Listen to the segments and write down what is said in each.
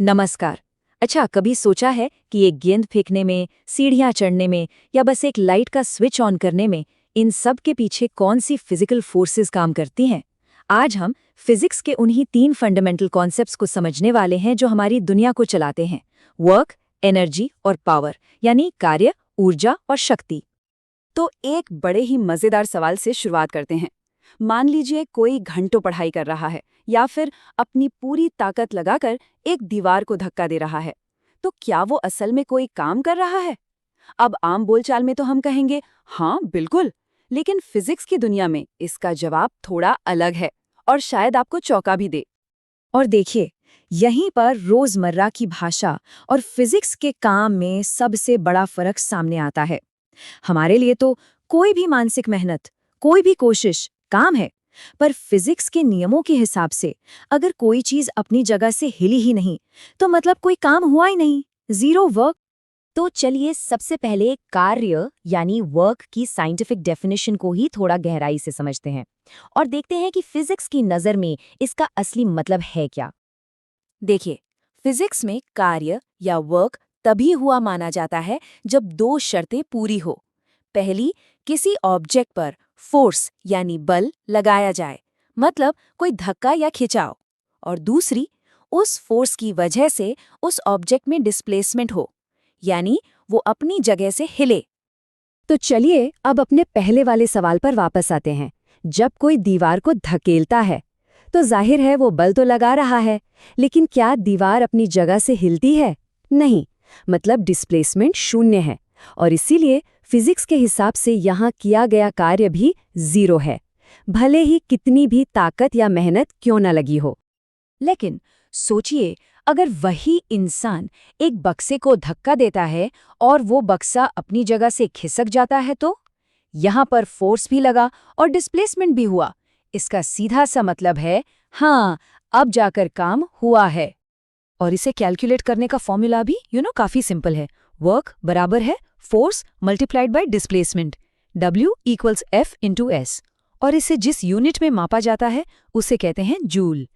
नमस्कार। अच्छा, कभी सोचा है कि एक गेंद फेंकने में, सीढ़ियां चढ़ने में या बस एक लाइट का स्विच ऑन करने में इन सब के पीछे कौन सी फिजिकल फोर्सेस काम करती हैं? आज हम फिजिक्स के उन्हीं 3 फंडामेंटल कॉन्सेप्ट्स को समझने वाले हैं जो हमारी दुनिया को चलाते हैं। वर्क, एनर्जी और पावर, यानी कार्य, ऊर्जा और शक्ति। तो एक बड़े ही मजेदार सवाल से शुरुआत करते हैं। मान लीजिए कोई घंटों पढ़ाई कर रहा है या फिर अपनी पूरी ताकत लगाकर एक दीवार को धक्का दे रहा है, तो क्या वो असल में कोई काम कर रहा है? अब आम बोलचाल में तो हम कहेंगे हाँ बिल्कुल, लेकिन फिजिक्स की दुनिया में इसका जवाब थोड़ा अलग है और शायद आपको चौंका भी दे। और देखिए, यहीं पर रोजमर्रा की भाषा और फिजिक्स के काम में सबसे बड़ा फर्क सामने आता है। हमारे लिए तो कोई भी मानसिक मेहनत, कोई भी कोशिश काम है, पर फिजिक्स के नियमों के हिसाब से अगर कोई चीज अपनी जगह से हिली ही नहीं, तो मतलब कोई काम हुआ ही नहीं, जीरो वर्क। तो चलिए सबसे पहले कार्य यानी वर्क की साइंटिफिक डेफिनेशन को ही थोड़ा गहराई से समझते हैं और देखते हैं कि फिजिक्स की नज़र में इसका असली मतलब है क्या। देखिए, फिजिक्स में कार्य या वर्क तभी हुआ माना जाता है जब दो शर्तें पूरी हो। पहली, किसी ऑब्जेक्ट पर फोर्स यानी बल लगाया जाए, मतलब कोई धक्का या खिंचाव। और दूसरी, उस फोर्स की वजह से उस ऑब्जेक्ट में डिस्प्लेसमेंट हो, यानी वो अपनी जगह से हिले। तो चलिए अब अपने पहले वाले सवाल पर वापस आते हैं। जब कोई दीवार को धकेलता है, तो जाहिर है वो बल तो लगा रहा है, लेकिन क्या दीवार अपनी जगह से हिलती है? नहीं, मतलब डिस्प्लेसमेंट शून्य है और इसीलिए फिजिक्स के हिसाब से यहाँ किया गया कार्य भी जीरो है, भले ही कितनी भी ताकत या मेहनत क्यों न लगी हो। लेकिन सोचिए, अगर वही इंसान एक बक्से को धक्का देता है और वो बक्सा अपनी जगह से खिसक जाता है, तो यहाँ पर फोर्स भी लगा और डिस्प्लेसमेंट भी हुआ। इसका सीधा सा मतलब है हाँ, अब जाकर काम हुआ है। और इसे कैलकुलेट करने का फॉर्मूला भी काफी सिंपल है। वर्क बराबर है force multiplied by displacement, W equals F into S। और इसे जिस यूनिट में मापा जाता है उसे कहते हैं जूल।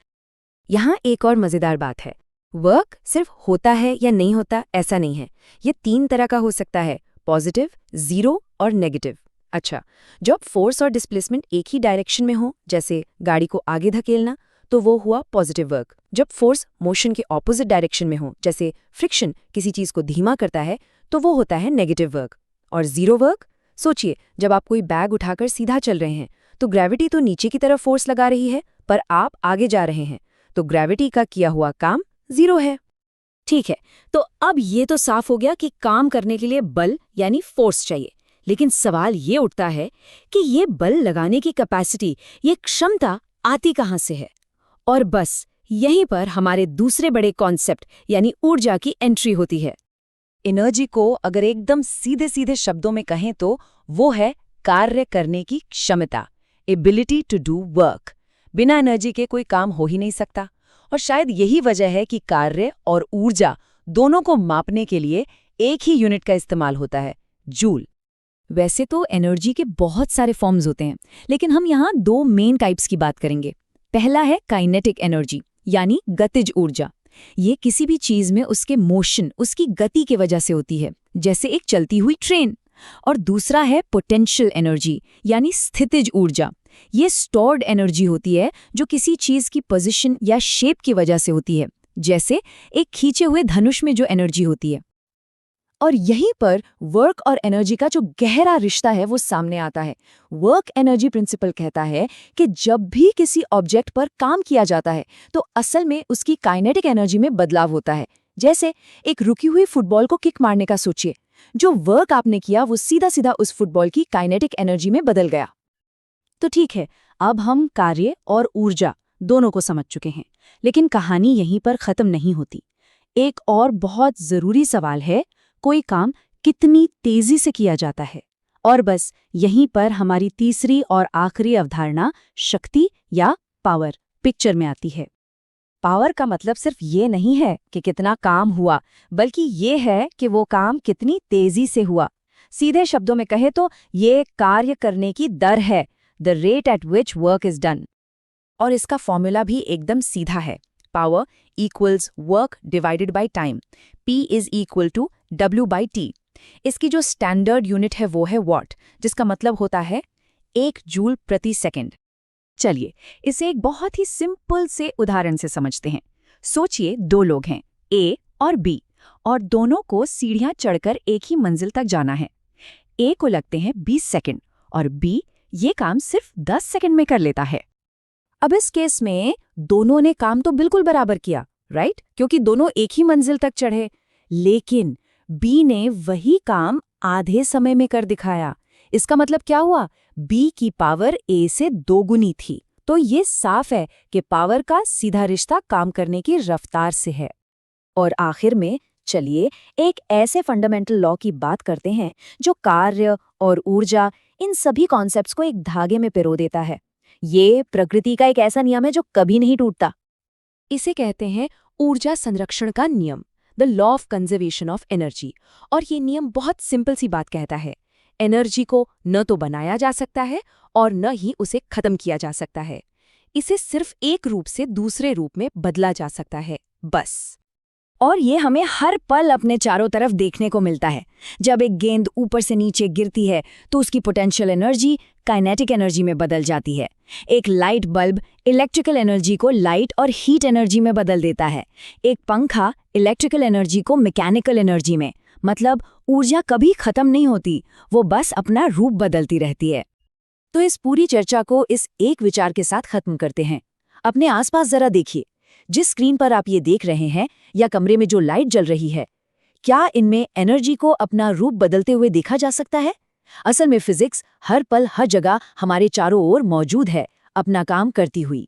यहाँ एक और मजेदार बात है, वर्क सिर्फ होता है या नहीं होता ऐसा नहीं है। ये 3 तरह का हो सकता है, पॉजिटिव, जीरो और नेगेटिव। अच्छा, जब फोर्स और डिस्प्लेसमेंट एक ही डायरेक्शन में हो, जैसे गाड़ी को आगे धकेलना, तो वो हुआ पॉजिटिव वर्क। जब फोर्स मोशन के ऑपोजिट डायरेक्शन में हो, जैसे फ्रिक्शन किसी चीज को धीमा करता है, तो वो होता है नेगेटिव वर्क। और जीरो वर्क, सोचिए जब आप कोई बैग उठाकर सीधा चल रहे हैं, तो ग्रेविटी तो नीचे की तरफ फोर्स लगा रही है, पर आप आगे जा रहे हैं, तो ग्रेविटी का किया हुआ काम जीरो है। ठीक है, तो अब ये तो साफ हो गया कि काम करने के लिए बल यानी फोर्स चाहिए। लेकिन सवाल ये उठता है कि ये बल लगाने की कैपेसिटी, ये क्षमता आती कहाँ से है? और बस यहीं पर हमारे दूसरे बड़े कॉन्सेप्ट यानी ऊर्जा की एंट्री होती है। एनर्जी को अगर एकदम सीधे सीधे शब्दों में कहें तो वो है कार्य करने की क्षमता, एबिलिटी टू डू वर्क। बिना एनर्जी के कोई काम हो ही नहीं सकता। और शायद यही वजह है कि कार्य और ऊर्जा दोनों को मापने के लिए एक ही यूनिट का इस्तेमाल होता है, जूल। वैसे तो एनर्जी के बहुत सारे फॉर्म्स होते हैं, लेकिन हम यहाँ 2 मेन टाइप्स की बात करेंगे। पहला है काइनेटिक एनर्जी, यानी गतिज ऊर्जा। ये किसी भी चीज में उसके मोशन, उसकी गति की वजह से होती है, जैसे एक चलती हुई ट्रेन। और दूसरा है पोटेंशियल एनर्जी, यानी स्थितिज ऊर्जा। ये स्टोर्ड एनर्जी होती है जो किसी चीज की पोजीशन या शेप की वजह से होती है, जैसे एक खींचे हुए धनुष में जो एनर्जी होती है। और यहीं पर वर्क और एनर्जी का जो गहरा रिश्ता है वो सामने आता है। वर्क एनर्जी प्रिंसिपल कहता है कि जब भी किसी ऑब्जेक्ट पर काम किया जाता है, तो असल में उसकी काइनेटिक एनर्जी में बदलाव होता है। जैसे एक रुकी हुई फुटबॉल को किक मारने का सोचिए, जो वर्क आपने किया वो सीधा सीधा उस फुटबॉल की काइनेटिक एनर्जी में बदल गया। तो ठीक है, अब हम कार्य और ऊर्जा दोनों को समझ चुके हैं, लेकिन कहानी यहीं पर खत्म नहीं होती। एक और बहुत जरूरी सवाल है, कोई काम कितनी तेजी से किया जाता है? और बस यहीं पर हमारी तीसरी और आखिरी अवधारणा शक्ति या पावर पिक्चर में आती है। पावर का मतलब सिर्फ ये नहीं है कि कितना काम हुआ, बल्कि ये है कि वो काम कितनी तेजी से हुआ। सीधे शब्दों में कहे तो ये कार्य करने की दर है, the rate at which work is done. और इसका फॉर्मूला भी एकदम सीधा है, power equals work divided by time. P is equal to W by T. इसकी जो स्टैंडर्ड यूनिट है वो है वॉट, जिसका मतलब होता है 1 जूल प्रति सेकंड। चलिए इसे एक बहुत ही सिंपल से उदाहरण से समझते हैं। सोचिए 2 लोग हैं, A और B, और दोनों को सीढ़ियां चढ़कर एक ही मंजिल तक जाना है। A को लगते हैं 20 सेकंड और B ये काम सिर्फ 10 सेकंड में कर लेता है। अब इस केस में दोनों ने काम तो बिल्कुल बराबर किया, राइट? क्योंकि दोनों एक ही मंजिल तक चढ़े। लेकिन बी ने वही काम आधे समय में कर दिखाया। इसका मतलब क्या हुआ? बी की पावर ए से 2 गुनी थी। तो ये साफ है कि पावर का सीधा रिश्ता काम करने की रफ्तार से है। और आखिर में चलिए एक ऐसे फंडामेंटल लॉ की बात करते हैं जो कार्य और ऊर्जा, इन सभी कॉन्सेप्ट्स को एक धागे में पिरो देता है। ये प्रकृति का एक ऐसा नियम है जो कभी नहीं टूटता। इसे कहते हैं ऊर्जा संरक्षण का नियम, the law of conservation of energy. और ये नियम बहुत सिंपल सी बात कहता है, एनर्जी को न तो बनाया जा सकता है और न ही उसे खत्म किया जा सकता है। इसे सिर्फ एक रूप से दूसरे रूप में बदला जा सकता है, बस। और ये हमें हर पल अपने चारों तरफ देखने को मिलता है। जब एक गेंद ऊपर से नीचे गिरती है तो उसकी पोटेंशियल एनर्जी काइनेटिक एनर्जी में बदल जाती है। एक लाइट बल्ब इलेक्ट्रिकल एनर्जी को लाइट और हीट एनर्जी में बदल देता है। एक पंखा इलेक्ट्रिकल एनर्जी को मैकेनिकल एनर्जी में। मतलब ऊर्जा कभी खत्म नहीं होती, वो बस अपना रूप बदलती रहती है। तो इस पूरी चर्चा को इस एक विचार के साथ खत्म करते हैं। अपने आसपास जरा देखिए, जिस स्क्रीन पर आप ये देख रहे हैं या कमरे में जो लाइट जल रही है, क्या इनमें एनर्जी को अपना रूप बदलते हुए देखा जा सकता है? असल में फिजिक्स हर पल हर जगह हमारे चारों ओर मौजूद है, अपना काम करती हुई।